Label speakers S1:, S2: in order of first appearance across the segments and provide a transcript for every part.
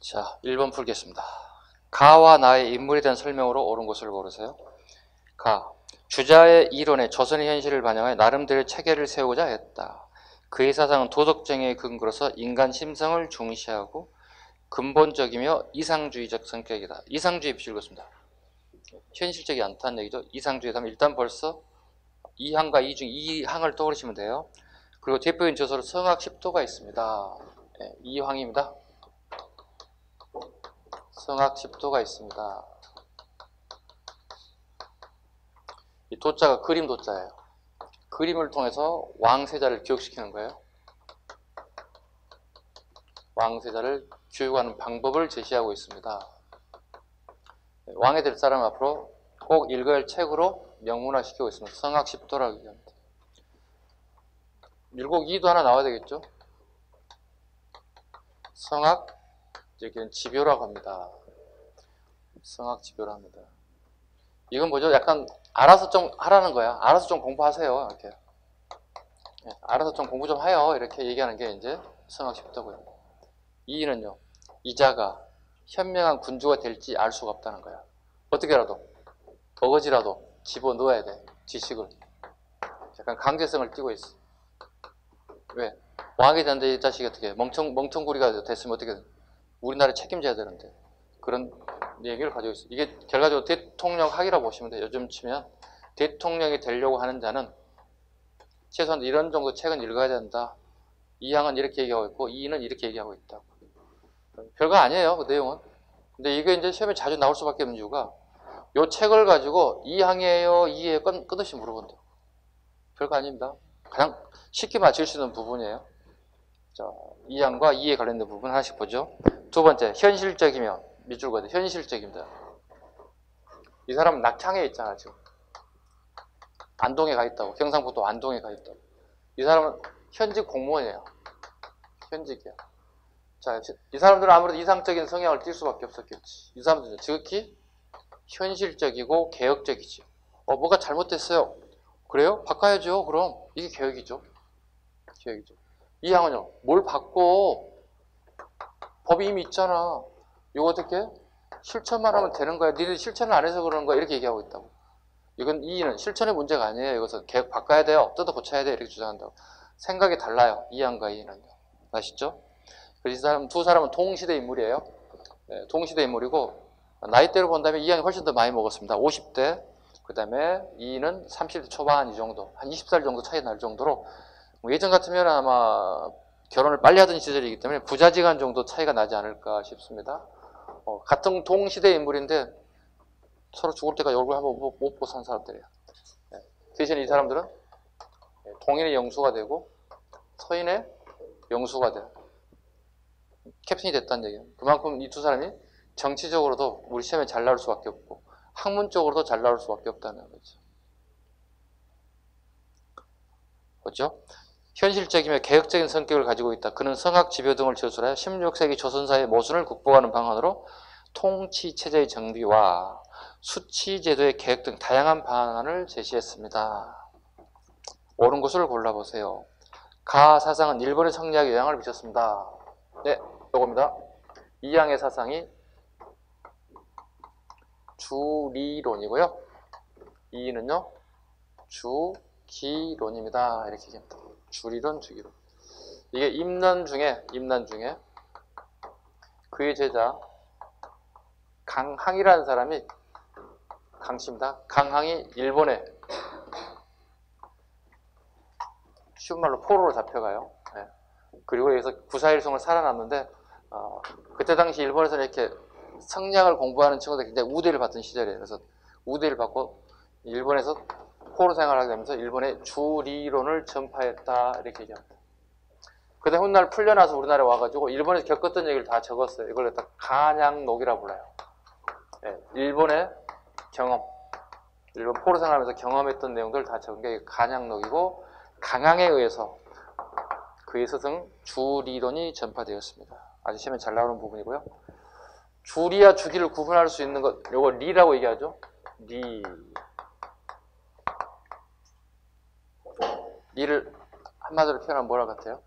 S1: 자, 1번 풀겠습니다. 가와 나의 인물에 대한 설명으로 옳은 것을 고르세요. 가. 주자의 이론에 조선의 현실을 반영해 나름대로 체계를 세우고자 했다. 그의 사상은 도덕정의의 근거로서 인간 심성을 중시하고 근본적이며 이상주의적 성격이다. 이상주의 비추 읽었습니다. 현실적이 않다는 얘기죠. 이상주의다 하면 일단 벌써 2항과 2 중 2항을 떠올리시면 돼요. 그리고 대표적인 저서로 성학 10도가 있습니다. 네, 2항입니다. 성학 10도가 있습니다. 이 도자가 그림 도자예요. 그림을 통해서 왕세자를 교육시키는 거예요. 왕세자를 교육하는 방법을 제시하고 있습니다. 왕이 될 사람 앞으로 꼭 읽어야 할 책으로 명문화시키고 있습니다. 성학 10도라고 얘기합니다. 밀곡 2도 하나 나와야 되겠죠? 성학, 여기는 지표라고 합니다. 성학 지표라고 합니다. 이건 뭐죠? 약간 알아서 좀 하라는 거야. 알아서 좀 공부하세요. 이렇게. 알아서 좀 공부 좀 해요. 이렇게 얘기하는 게 이제 성학 10도고요. 2는요. 이자가 현명한 군주가 될지 알 수가 없다는 거야. 어떻게라도 어거지라도 집어넣어야 돼. 지식을. 약간 강제성을 띠고 있어. 왜? 왕이 되는데 이 자식이 어떻게 멍청구리가 됐으면 어떻게 돼? 우리나라를 책임져야 되는데 그런 얘기를 가지고 있어. 이게 결과적으로 대통령 학이라고 보시면 돼요. 요즘 치면 대통령이 되려고 하는 자는 최소한 이런 정도 책은 읽어야 된다. 2항은 이렇게 얘기하고 있고 2는 이렇게 얘기하고 있다. 별거 아니에요. 그 내용은. 근데 이게 이제 시험에 자주 나올 수밖에 없는 이유가 이 책을 가지고 2항이에요, 2예요 끊듯이 물어본대요. 별거 아닙니다. 가장 쉽게 맞출 수 있는 부분이에요. 자, 2항과 2에 관련된 부분 하나씩 보죠. 두 번째, 현실적이며 밑줄 그어야 돼. 현실적입니다. 이 사람은 낙향에 있잖아 지금. 안동에 가 있다고. 경상북도 안동에 가 있다고. 이 사람은 현직 공무원이에요. 현직이야. 자, 이 사람들은 아무래도 이상적인 성향을 띌 수밖에 없었겠지. 이 사람들은 지극히 현실적이고 개혁적이지. 뭐가 잘못됐어요. 그래요? 바꿔야죠. 그럼 이게 개혁이죠. 개혁이죠. 이 항은요. 뭘 바꿔? 법이 이미 있잖아. 이거 어떻게? 실천만 하면 되는 거야. 니들 실천을 안 해서 그러는 거야. 이렇게 얘기하고 있다고. 이건 이는 실천의 문제가 아니에요. 이것은 개혁 바꿔야 돼요. 뜯어 고쳐야 돼. 이렇게 주장한다고. 생각이 달라요. 이 항과 이는요. 아시죠? 그래서 이 사람, 두 사람은 동시대 인물이에요. 네, 동시대 인물이고 나이대로 본다면 이 항이 훨씬 더 많이 먹었습니다. 50대. 그 다음에 이는 30대 초반 이 정도. 한 20살 정도 차이 날 정도로 예전 같으면 아마 결혼을 빨리 하던 시절이기 때문에 부자지간 정도 차이가 나지 않을까 싶습니다. 같은 동시대 인물인데 서로 죽을 때까지 얼굴 한번 못 보고 산 사람들이에요. 네. 대신에 이 사람들은 동인의 영수가 되고 서인의 영수가 돼요. 캡틴이 됐다는 얘기예요. 그만큼 이 두 사람이 정치적으로도 우리 시험에 잘 나올 수밖에 없고 학문적으로도 잘 나올 수밖에 없다는 거죠. 그렇죠? 현실적이며 개혁적인 성격을 가지고 있다. 그는 성학 지표 등을 저술하여 16세기 조선사의 모순을 극복하는 방안으로 통치체제의 정비와 수치제도의 개혁 등 다양한 방안을 제시했습니다. 옳은 것을 골라보세요. 가 사상은 일본의 성리학에 영향을 미쳤습니다. 네, 이겁니다. 이항의 사상이 주리론이고요. 이는요, 주기론입니다. 이렇게 얘기합니다. 주리론, 주기론. 이게 임난 중에 그의 제자 강항이라는 사람이 강씨입니다. 강항이 일본에 쉬운 말로 포로로 잡혀가요. 네. 그리고 여기서 9.4.1성을 살아남는데 그때 당시 일본에서는 이렇게 성리학을 공부하는 친구들이 굉장히 우대를 받던 시절이에요. 그래서 우대를 받고 일본에서 포로 생활을 하게 되면서 일본의 주리론을 전파했다 이렇게 얘기합니다. 그 다음에 훗날 풀려나서 우리나라에 와가지고 일본에서 겪었던 얘기를 다 적었어요. 이걸 갖다 간양록이라고 불러요. 네, 일본의 경험, 일본 포로 생활하면서 경험했던 내용들을 다 적은 게 간양록이고 강항에 의해서 그의 스승 주리론이 전파되었습니다. 아주 시험에 잘 나오는 부분이고요. 주리와 주기를 구분할 수 있는 것, 요거 리라고 얘기하죠. 리를 한마디로 표현하면 뭐라 같아요?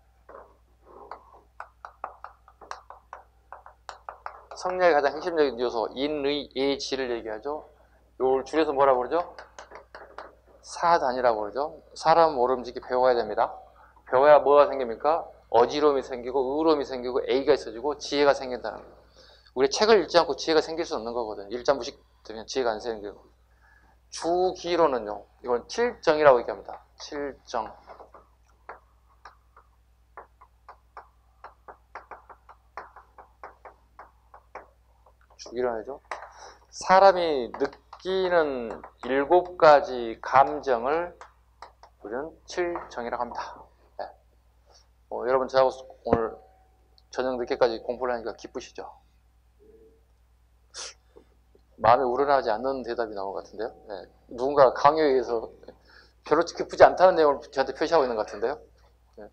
S1: 성리학의 가장 핵심적인 요소, 인의, 의, 지를 얘기하죠. 요걸 줄여서 뭐라고 그러죠? 사단이라고 그러죠. 사람 모름지기 배워야 됩니다. 배워야 뭐가 생깁니까? 어지러움이 생기고 의로움이 생기고 A가 있어지고 지혜가 생긴다는 거예요. 우리 책을 읽지 않고 지혜가 생길 수 없는 거거든요. 일자 무식 되면 지혜가 안 생기고. 주기로는요. 이건 칠정이라고 얘기합니다. 칠정. 주기론이죠. 사람이 느끼는 7가지 감정을 우리는 칠정이라고 합니다. 네. 여러분 저하고 오늘 저녁 늦게까지 공부를 하니까 기쁘시죠? 마음에 우러나지 않는 대답이 나온 것 같은데요. 네. 누군가 강요에 의해서 별로 기쁘지 않다는 내용을 저한테 표시하고 있는 것 같은데요. 네.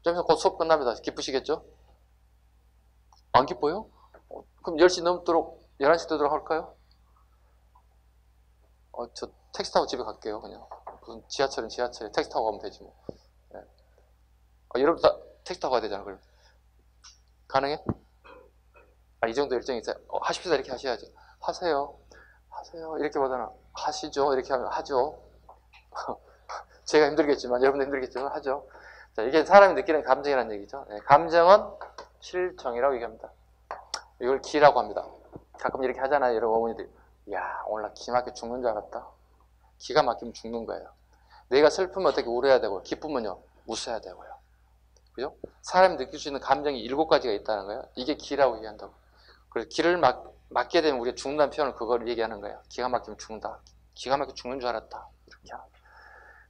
S1: 좀 있으면 곧 수업 끝납니다. 기쁘시겠죠? 안 기뻐요? 그럼 10시 넘도록 11시 되도록 할까요? 저 택시 타고 집에 갈게요. 그냥 무슨 지하철은 지하철에 택시 타고 가면 되지 뭐. 네. 여러분 다 택시 타고 가야 되잖아. 그럼 가능해? 이 정도 일정이 있어요. 하십시다 이렇게 하셔야죠. 하세요 이렇게 보다는 하시죠 이렇게 하면 하죠. 제가 힘들겠지만 여러분도 힘들겠지만 하죠. 자, 이게 사람이 느끼는 감정이라는 얘기죠. 네, 감정은 칠정이라고 얘기합니다. 이걸 기라고 합니다. 가끔 이렇게 하잖아요. 여러분 어머니들이. 야, 오늘 나 기 막혀 죽는 줄 알았다. 기가 막히면 죽는 거예요. 내가 슬프면 어떻게 울어야 되고 기쁘면요 웃어야 되고요. 그죠? 사람이 느낄 수 있는 감정이 7가지가 있다는 거예요. 이게 기라고 얘기한다고. 그래서 기를 막게 되면 우리가 죽는다는 표현을 그걸 얘기하는 거예요. 기가 막히면 죽는다. 기가 막혀 죽는 줄 알았다. 이렇게 하는 거예요.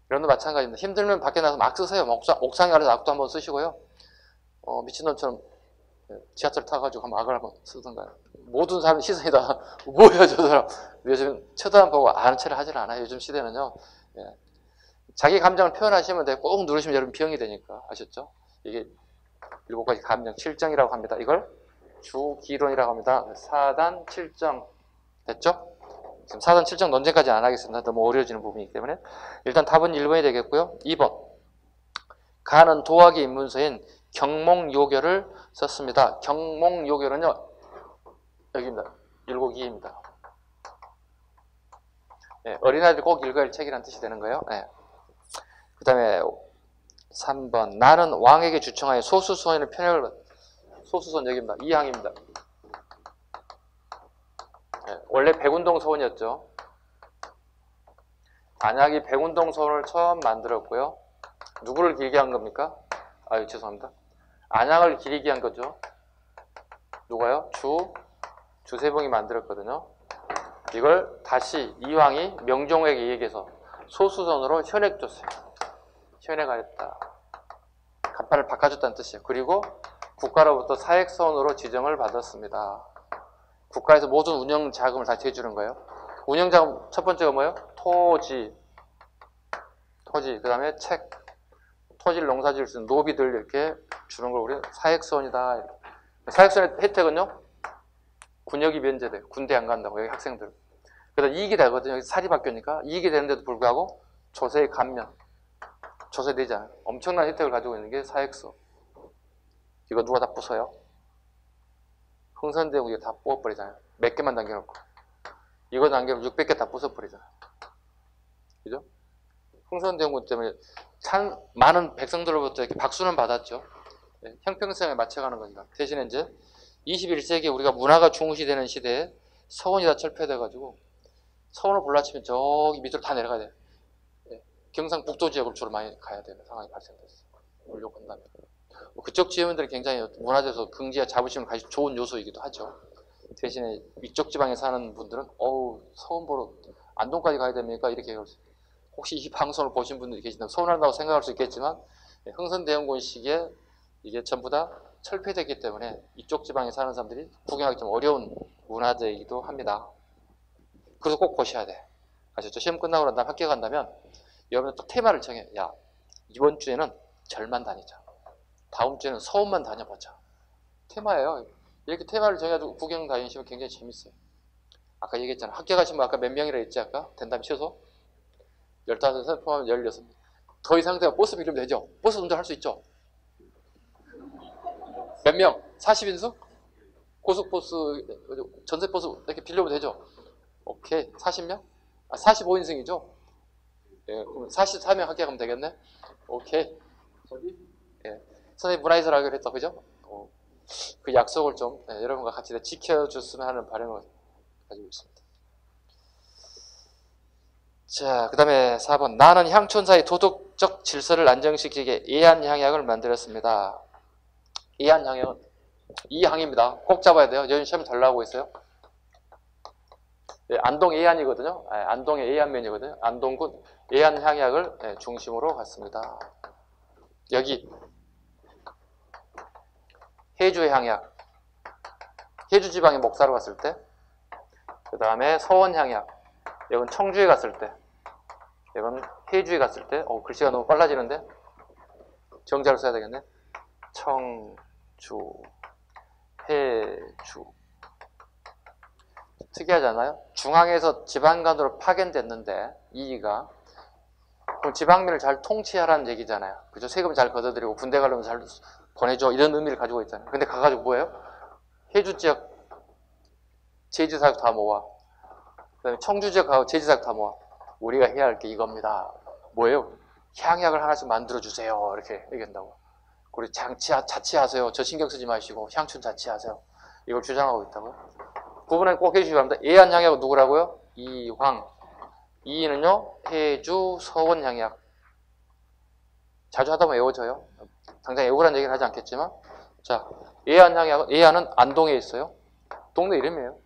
S1: 이런도 마찬가지입니다. 힘들면 밖에 나가서 막 쓰세요. 옥상에 가서 악도 한번 쓰시고요. 미친놈처럼 지하철 타가지고 한번 악을 한번 쓰든가. 모든 사람 시선이 다 뭐야 저 사람. 요즘 쳐다만 보고 아는 체를 하질 않아요. 요즘 시대는요. 예. 자기 감정을 표현하시면 돼요. 꼭 누르시면 여러분 병이 되니까. 아셨죠? 이게 7가지 감정, 칠정이라고 합니다. 이걸 주기론이라고 합니다. 사단, 칠정. 됐죠? 지금 사단, 칠정 논쟁까지 안 하겠습니다. 너무 어려워지는 부분이기 때문에. 일단 답은 1번이 되겠고요. 2번. 가는 도학의 입문서인 경몽요결을 썼습니다. 경몽요결은요. 여기입니다. 율곡이입니다. 네, 어린아이들 꼭 읽어야 할 책이라는 뜻이 되는 거예요. 네. 그 다음에 3번. 나는 왕에게 주청하여 소수소원의 편향을 소수소원 여기입니다. 2항입니다. 네, 원래 백운동 소원이었죠. 안약이 백운동 소원을 처음 만들었고요. 누구를 길게 한 겁니까? 아유 죄송합니다. 안약을 기리게 한 거죠. 누가요? 주세봉이 만들었거든요. 이걸 다시 이왕이 명종에게 얘기해서 소수선으로 현액줬어요. 현액하였다. 간판을 바꿔줬다는 뜻이에요. 그리고 국가로부터 사액선으로 지정을 받았습니다. 국가에서 모든 운영 자금을 다 대주는 거예요. 운영 자금 첫 번째가 뭐예요? 토지, 그 다음에 책, 토지를 농사지을 수 있는 노비들 이렇게 주는 걸 우리 사액선이다. 사액선의 혜택은요? 군역이 면제돼요. 군대 안 간다고 여기 학생들. 그래서 이익이 되거든요. 여기 사립학교니까 이익이 되는데도 불구하고 조세의 감면, 조세되잖아요. 엄청난 혜택을 가지고 있는 게 사액서. 이거 누가 다 부숴요? 흥선대고 이거 다 뽑아버리잖아요. 몇 개만 남겨놓고. 이거 남겨놓으면 600개 다 부숴버리잖아요. 그죠? 흥선대원군 때문에 참 많은 백성들로부터 이렇게 박수는 받았죠. 네, 형평성에 맞춰가는 거니까. 대신에 이제 21세기에 우리가 문화가 중시되는 시대에 서원이 다 철폐돼가지고 서원을 볼라치면 저기 밑으로 다 내려가야 돼요. 네, 경상북도 지역으로 주로 많이 가야 되는 상황이 발생됐어요. 울려고 한다면. 그쪽 지역민들은 굉장히 문화적으로 긍지와 자부심을 가지고 좋은 요소이기도 하죠. 대신에 위쪽 지방에 사는 분들은 서원 보러 안동까지 가야 됩니까? 이렇게 혹시 이 방송을 보신 분들이 계신다면 서운하다고 생각할 수 있겠지만 흥선대원군 시기에 이게 전부 다 철폐됐기 때문에 이쪽 지방에 사는 사람들이 구경하기 좀 어려운 문화재이기도 합니다. 그래서 꼭 보셔야 돼. 아셨죠? 시험 끝나고 난 다음 학교 간다면 여러분은 또 테마를 정해. 야, 이번 주에는 절만 다니자. 다음 주에는 서원만 다녀보자. 테마예요. 이렇게 테마를 정해가지고 구경 다니시면 굉장히 재밌어요. 아까 얘기했잖아. 학교 가신 분 아까 몇 명이라 했지 아까? 된다면 최소? 15명 포함하면 16명. 더 이상 되면 버스 빌리면 되죠? 버스 운전할 수 있죠? 몇 명? 40인승? 고속버스, 전세버스 이렇게 빌려면 되죠? 오케이. 40명? 아, 45인승이죠? 예, 그럼 44명 학교 가면 되겠네? 오케이. 예. 선생님 문화예술 하기로 했다, 그죠? 그 약속을 좀 여러분과 같이 지켜줬으면 하는 바람을 가지고 있습니다. 자, 그 다음에 4번. 나는 향촌사의 도덕적 질서를 안정시키게 예안향약을 만들었습니다. 예안향약은 이 향입니다. 꼭 잡아야 돼요. 여기 시험이 덜 나오고 있어요. 예, 안동 예안이거든요. 예, 안동의 예안면이거든요. 안동군 예안향약을 중심으로 갔습니다. 여기 해주의 향약, 해주 지방에 목사로 갔을 때, 그 다음에 서원 향약, 이건 청주에 갔을 때, 이건 해주에 갔을 때, 글씨가 너무 빨라지는데 정자를 써야 되겠네. 청주, 해주. 특이하잖아요. 중앙에서 지방간으로 파견됐는데 이의가 그럼 지방민을 잘 통치하라는 얘기잖아요. 그죠? 세금 잘 걷어들이고 군대 가려면 잘 보내줘 이런 의미를 가지고 있잖아요. 근데 가가지고 뭐예요? 해주 지역 제지사역 다 모아. 그다음에 청주 지역 가고 제지사역 다 모아. 우리가 해야 할 게 이겁니다. 뭐예요? 향약을 하나씩 만들어 주세요. 이렇게 얘기한다고. 우리 자치하세요. 저 신경 쓰지 마시고 향춘 자치하세요. 이걸 주장하고 있다고요. 부분은 꼭 해주시기 바랍니다. 예안향약은 누구라고요? 이황. 이는요 해주 서원향약. 자주 하다 보면 외워져요. 당장 외우라는 얘기는 하지 않겠지만, 자, 예안향약은, 예안은 안동에 있어요. 동네 이름이에요.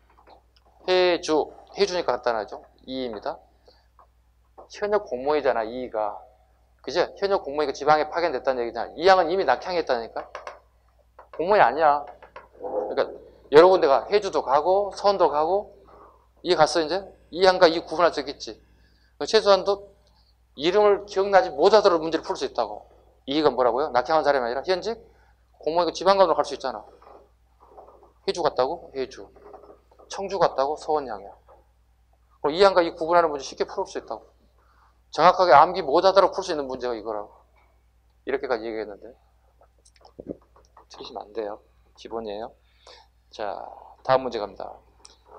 S1: 해주니까 간단하죠. 이입니다. 현역 공무원이잖아, 이가. 그죠? 현역 공무원이가 지방에 파견됐다는 얘기잖아. 이양은 이미 낙향했다니까. 공무원이 아니야. 그러니까 여러 군데가 해주도 가고 서원도 가고 이 갔어 이제 이양과 이 구분할 수 있겠지. 최소한도 이름을 기억나지 못하도록 문제를 풀 수 있다고. 이가 뭐라고요? 낙향한 사람이 아니라 현직 공무원이고 지방간으로 갈 수 있잖아. 해주 갔다고? 해주. 청주 갔다고? 서원향이야. 그럼 이양과 이 구분하는 문제 쉽게 풀 수 있다고. 정확하게 암기 못하도록 풀 수 있는 문제가 이거라고. 이렇게까지 얘기했는데 틀리시면 안 돼요. 기본이에요. 자, 다음 문제 갑니다.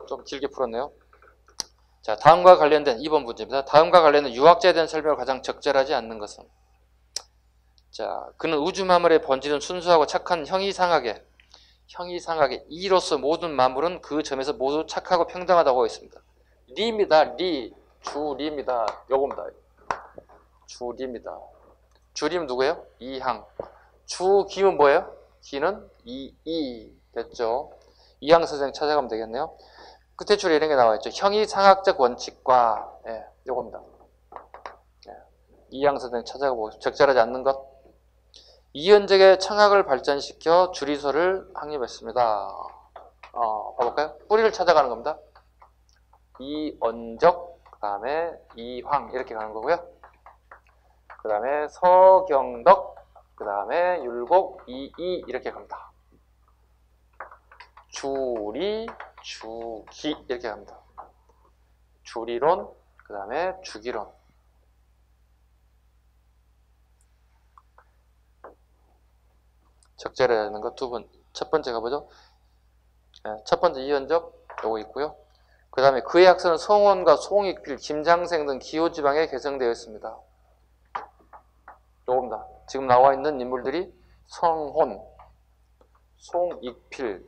S1: 좀 길게 풀었네요. 자, 다음과 관련된 2번 문제입니다. 다음과 관련된 유학자에 대한 설명을 가장 적절하지 않는 것은? 자, 그는 우주만물에 번지는 순수하고 착한 형이상하게 이로서 모든 만물은 그 점에서 모두 착하고 평등하다고 하고 있습니다. 리입니다. 리. 주리입니다. 요겁니다. 주리입니다. 주리는 누구예요? 이항. 주기는 뭐예요? 기는 이 됐죠? 이항 선생 찾아가면 되겠네요. 끝에 줄에 이런 게 나와 있죠. 형이상학적 원칙과 요겁니다. 이항 선생 찾아가고 적절하지 않는 것. 이언적의 청학을 발전시켜 주리소를 확립했습니다. 봐볼까요? 뿌리를 찾아가는 겁니다. 이언적, 그 다음에 이황 이렇게 가는 거고요. 그 다음에 서경덕, 그 다음에 율곡, 이이 이렇게 갑니다. 주리, 주기 이렇게 갑니다. 주리론, 그 다음에 주기론. 적절해야 하는 거 두 번. 첫 번째 가보죠. 첫 번째 이언적 요거 있고요. 그 다음에 그의 학설은 성원과 송익필, 김장생 등 기호지방에 개성되어 있습니다. 요겁니다. 지금 나와 있는 인물들이 성혼, 송익필,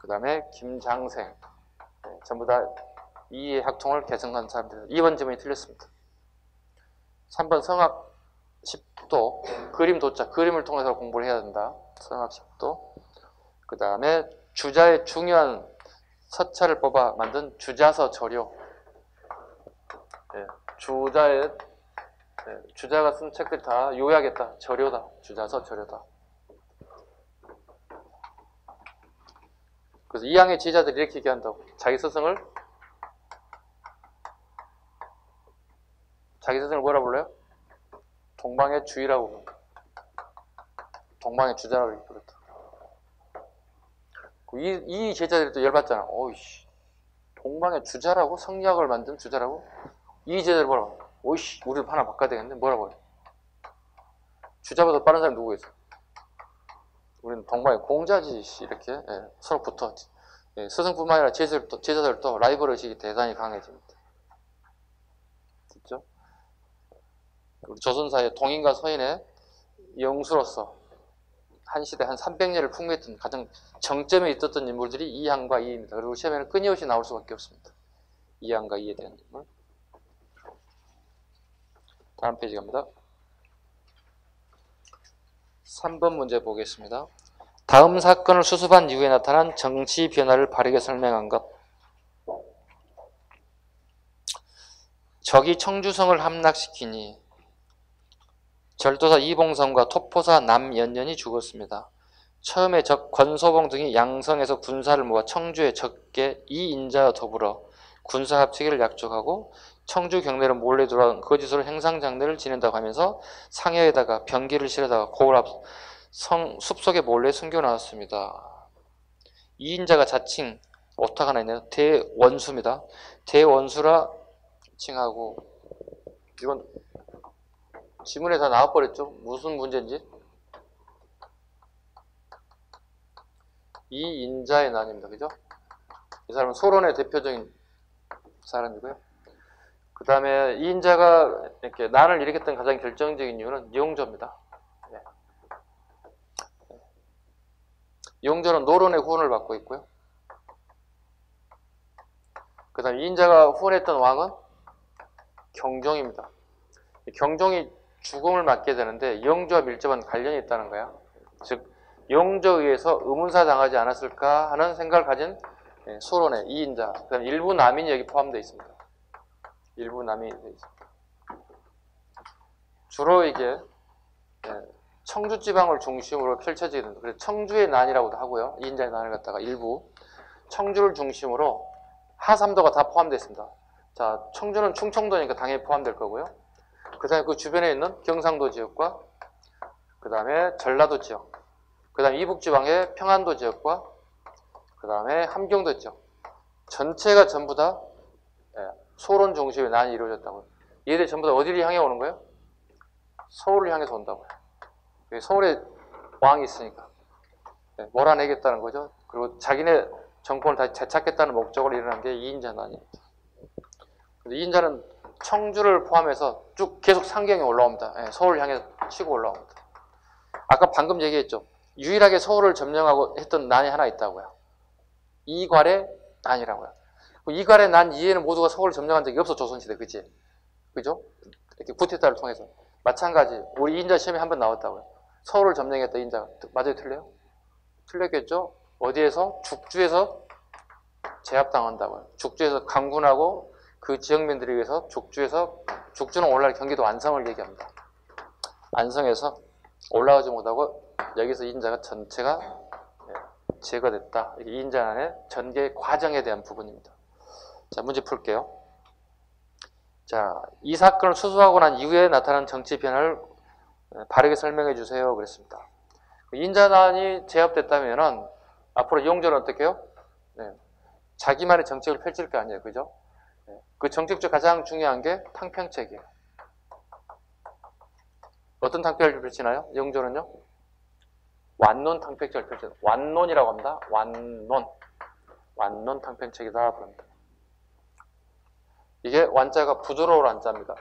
S1: 그 다음에 김장생, 전부 다 이 학통을 개성한 사람들. 2번 지문이 틀렸습니다. 3번 성악 10도, 그림 도자, 그림을 통해서 공부를 해야 된다. 성악 10도. 그 다음에 주자의 중요한 서차를 뽑아 만든 주자서 저료. 주자가 쓴 책들 다 요약했다. 저료다. 주자서 저료다. 그래서 이항의 지자들이 이렇게 얘기한다고. 자기 스승을 뭐라 불러요? 동방의 주의라고 부릅니다. 동방의 주자라고 부른다. 이 제자들이 또 열받잖아. 어이씨, 동방의 주자라고? 성리학을 만든 주자라고? 이 제자들 뭐라고? 오이씨, 우리도 하나 바꿔야 되겠네? 뭐라고 해? 주자보다 빠른 사람이 누구겠어? 우리는 동방의 공자지, 이렇게. 예, 서로 붙어. 예, 스승뿐만 아니라 제자들도 라이벌 의식이 대단히 강해집니다. 됐죠? 우리 조선사의 동인과 서인의 영수로서 한 시대 한 300년을 풍미했던 가장 정점에 있었던 인물들이 이항과 이입니다. 그리고 시험에는 끊임없이 나올 수밖에 없습니다. 이항과 이에 대한 인물. 다음 페이지 갑니다. 3번 문제 보겠습니다. 다음 사건을 수습한 이후에 나타난 정치 변화를 바르게 설명한 것. 적이 청주성을 함락시키니 절도사 이봉성과 토포사 남연년이 죽었습니다. 처음에 적 권소봉 등이 양성에서 군사를 모아 청주에 적게 이인자와 더불어 군사 합치기를 약속하고 청주 경내로 몰래 들어와 거짓으로 행상장례를 지낸다고 하면서 상여에다가 병기를 실어다가 고을 앞 숲속에 몰래 숨겨놨습니다. 이인자가 자칭 오타가 하나 있네요. 대원수입니다. 대원수라 칭하고, 이건 지문에 다 나와버렸죠. 무슨 문제인지. 이인자의 난입니다. 그죠? 이 사람은 소론의 대표적인 사람이고요. 그 다음에 이인자가 이렇게 난을 일으켰던 가장 결정적인 이유는 영조입니다. 네. 영조는 노론의 후원을 받고 있고요. 그 다음에 이인자가 후원했던 왕은 경종입니다. 경종이 죽음을 맞게 되는데 영조와 밀접한 관련이 있다는 거야. 즉 영조에 의해서 의문사 당하지 않았을까 하는 생각을 가진 소론의 이인자, 그 다음에 일부 남인이 여기 포함되어 있습니다. 일부 남인이 되어 있습니다. 주로 이게 청주 지방을 중심으로 펼쳐지게 됩니다. 그래서 청주의 난이라고도 하고요. 이인자의 난을 갖다가 일부 청주를 중심으로 하삼도가 다 포함되어 있습니다. 자, 청주는 충청도니까 당연히 포함될 거고요. 그 다음에 그 주변에 있는 경상도 지역과 그 다음에 전라도 지역, 그 다음에 이북지방의 평안도 지역과 그 다음에 함경도 지역 전체가 전부 다 소론 중심의 난이 이루어졌다고요. 얘들 전부 다 어디를 향해 오는 거예요? 서울을 향해서 온다고요. 서울에 왕이 있으니까 몰아내겠다는 거죠. 그리고 자기네 정권을 다시 되찾겠다는 목적으로 일어난 게 이인자난입니다. 이인자는 청주를 포함해서 쭉 계속 상경에 올라옵니다. 서울을 향해 치고 올라옵니다. 아까 방금 얘기했죠. 유일하게 서울을 점령하고 했던 난이 하나 있다고요. 이괄의 난이라고요. 이괄의 난 이해는 모두가 서울을 점령한 적이 없어, 조선시대. 그치? 그죠? 이렇게 구테타를 통해서. 마찬가지. 우리 이인자 시험에 한 번 나왔다고요. 서울을 점령했다, 이인자가. 맞아요? 틀려요? 틀렸겠죠? 어디에서? 죽주에서 제압당한다고요. 죽주에서 강군하고 그 지역민들에 의해서 죽주는 오늘날 경기도 안성을 얘기합니다. 안성에서 올라오지 못하고 여기서 이인자가 전체가 제거됐다. 이게 이인자난의 전개 과정에 대한 부분입니다. 자, 문제 풀게요. 자, 이 사건을 수습하고 난 이후에 나타난 정치 변화를 바르게 설명해 주세요. 그랬습니다. 이인자난이 제압됐다면은 앞으로 영조는 어떻게 해요? 자기만의 정책을 펼칠 거 아니에요. 그죠? 그 정책 중 가장 중요한 게 탕평책이에요. 어떤 탕평을 펼치나요? 영조는요? 완논 탕평책을 펼쳐요. 완논이라고 합니다. 완논 탕평책이다 그럽니다. 이게 완자가 부드러울 완자입니다.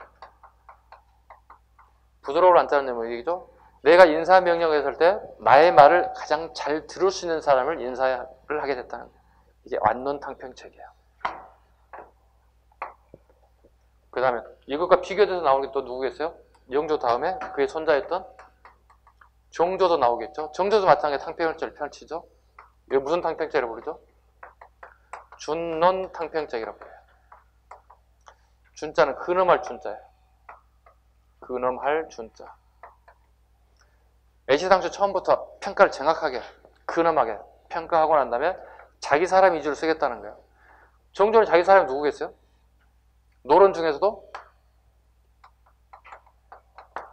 S1: 부드러울 완자는 뭐 얘기죠? 내가 인사명령을 했을 때 나의 말을 가장 잘 들을 수 있는 사람을 인사를 하게 됐다는 거예요. 이게 완논 탕평책이에요. 그 다음에 이것과 비교돼서 나오는 게 또 누구겠어요? 영조 다음에 그의 손자였던 정조도 나오겠죠. 정조도 마찬가지로 탕평책을 펼치죠. 이거 무슨 탕평책이라고 부르죠? 준논 탕평책이라고 해요. 준자는 근엄할 준자예요. 근엄할 준자. 애시당초 처음부터 평가를 정확하게 근엄하게 평가하고 난 다음에 자기 사람 위주로 쓰겠다는 거예요. 정조는 자기 사람이 누구겠어요? 노론 중에서도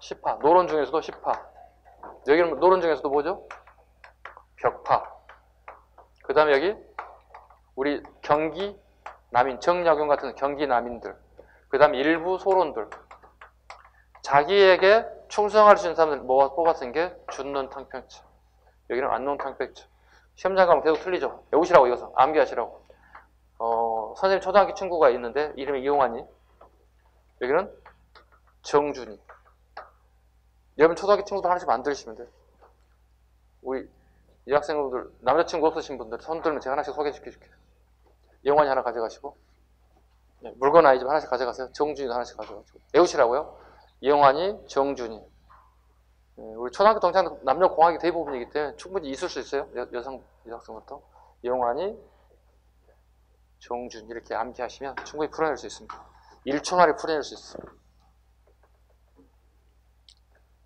S1: 10파. 노론 중에서도 10파. 여기는 노론 중에서도 뭐죠? 벽파. 그 다음에 여기 우리 경기 남인, 정약용 같은 경기 남인들, 그 다음에 일부 소론들, 자기에게 충성할 수 있는 사람들 뽑았던 게 준론 탕평처, 여기는 완론 탕평처. 시험장 가면 계속 틀리죠. 외우시라고 이것은 암기하시라고. 선생님 초등학교 친구가 있는데 이름이 이용환이, 여기는 정준이. 여러분 초등학교 친구들 하나씩 만드시면 돼요. 우리 이 학생분들 남자친구 없으신 분들 손 들면 제가 하나씩 소개시켜 줄게요. 이용환이 하나 가져가시고, 네, 물건 아니지만 하나씩 가져가세요. 정준이도 하나씩 가져가시고. 외우시라고요. 이용환이, 정준이. 네, 우리 초등학교 동창 남녀 공학이 대부분이기 때문에 충분히 있을 수 있어요. 여학생부터. 이용환이, 정준 이렇게 암기하시면 충분히 풀어낼 수 있습니다. 1초 만에 풀어낼 수 있어요.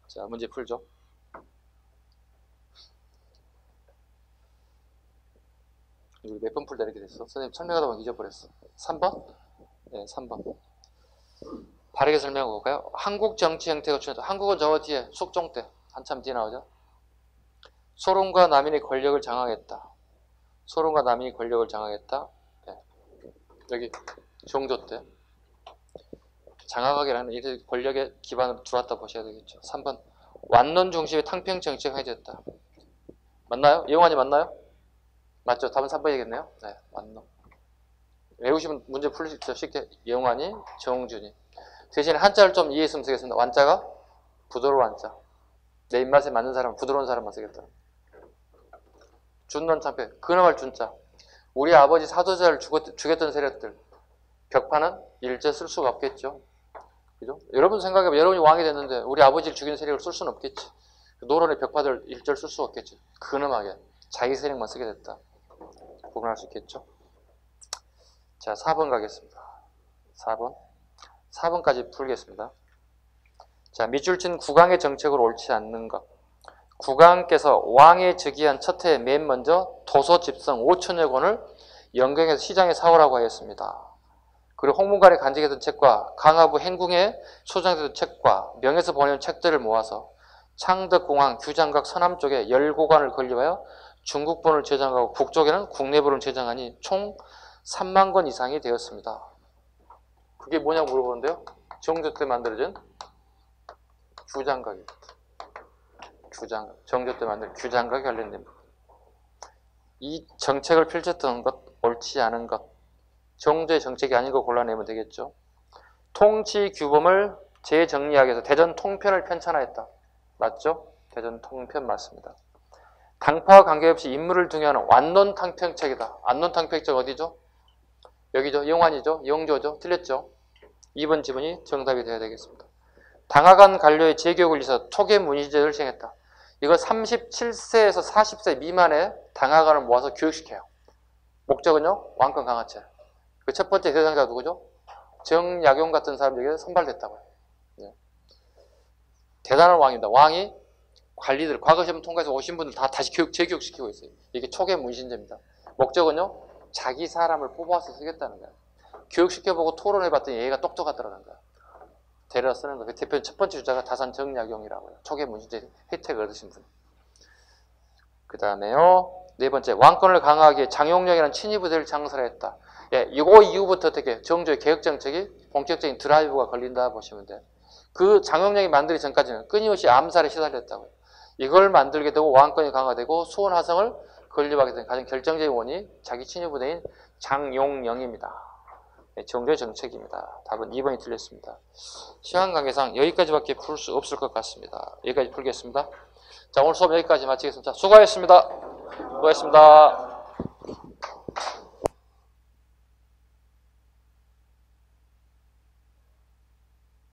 S1: 자, 문제 풀죠. 우리 몇 번 풀다 이렇게 됐어? 선생님 설명하다 보면 잊어버렸어. 3번? 네, 3번. 바르게 설명해 볼까요? 한국 정치 형태가 추진했다. 한국은 저 뒤에 숙종 때 한참 뒤에 나오죠. 소론과 남인의 권력을 장악했다. 소론과 남인이 권력을 장악했다. 네. 여기 정조 때 장악하기라는 이 권력의 기반을 두었다 보셔야 되겠죠. 3번. 완론 중심의 탕평 정치가 해제했다. 맞나요? 이용환이 맞나요? 맞죠? 답은 3번이겠네요. 네, 완론. 외우시면 문제 풀 수 있죠. 쉽게. 이용환이, 정준이. 대신에 한자를 좀 이해했으면 쓰겠습니다. 완자가 부드러운 완자. 내 입맛에 맞는 사람은 부드러운 사람만 쓰겠다. 준론 탕평. 근엄할 준자. 우리 아버지 사도자를 죽였던 세력들. 벽파는 일제 쓸 수가 없겠죠. 그죠? 여러분 생각해보면 여러분이 왕이 됐는데 우리 아버지를 죽이는 세력을 쓸 수는 없겠지. 노론의 벽파들 일절 쓸 수가 없겠지. 근엄하게 자기 세력만 쓰게 됐다. 구분할 수 있겠죠. 자, 4번 가겠습니다. 4번. 4번까지 풀겠습니다. 자, 밑줄 친 국왕의 정책으로 옳지 않는 것. 국왕께서 왕에 즉위한 첫 해에 맨 먼저 도서 집성 5천여 권을 영경에서 시장에 사오라고 하였습니다. 그리고 홍문관에 간직했던 책과 강화부 행궁에 소장되던 책과 명에서 번역 책들을 모아서 창덕공항 규장각 서남 쪽에 10고관을 건립하여 중국본을 제정하고 북쪽에는 국내본을 제정하니 총 3만 권 이상이 되었습니다. 그게 뭐냐고 물어보는데요. 정조 때 만들어진 규장각입니다. 규장각. 정조 때 만든 규장각에 관련된 부분. 이 정책을 펼쳤던 것, 옳지 않은 것, 정조의 정책이 아닌 거 골라내면 되겠죠. 통치 규범을 재정리하기 위해서 대전 통편을 편찬하였다. 맞죠? 대전 통편 맞습니다. 당파와 관계없이 인물을 등용하는 완론 탕평책이다. 완론 탕평책 어디죠? 여기죠. 이용환이죠. 이용조죠. 틀렸죠? 2번 지문이 정답이 되어야 되겠습니다. 당하간 관료의 재교육을 위해서 토계 문의제를 시행했다. 이거 37세에서 40세 미만의 당하간을 모아서 교육시켜요. 목적은요? 왕권 강화체. 그 첫 번째 대상자가 누구죠? 정약용 같은 사람에게 선발됐다고요. 네. 대단한 왕입니다. 왕이 관리들, 과거 시험 통과해서 오신 분들 다 다시 재교육시키고 있어요. 이게 초계 문신제입니다. 목적은요? 자기 사람을 뽑아서 쓰겠다는 거예요. 교육시켜보고 토론해봤더니 얘가 똑똑하더라는 거예요. 데려다 쓰는 거예요. 그 대표 첫 번째 주자가 다산 정약용이라고요. 초계 문신제 혜택을 얻으신 분. 그 다음에요. 네 번째, 왕권을 강화하기 위해 장용령이라는 친위부대를 창설했다. 예, 이거 이후부터 어떻게 정조의 개혁정책이 본격적인 드라이브가 걸린다 보시면 돼요. 그 장용령이 만들기 전까지는 끊임없이 암살에 시달렸다고요. 이걸 만들게 되고 왕권이 강화되고 수원화성을 건립하게 된 가장 결정적인 원인이 자기 친위부대인 장용령입니다. 네, 정조의 정책입니다. 답은 2번이 틀렸습니다. 시간 관계상 여기까지밖에 풀 수 없을 것 같습니다. 여기까지 풀겠습니다. 자, 오늘 수업 여기까지 마치겠습니다. 수고하셨습니다. 수고하셨습니다.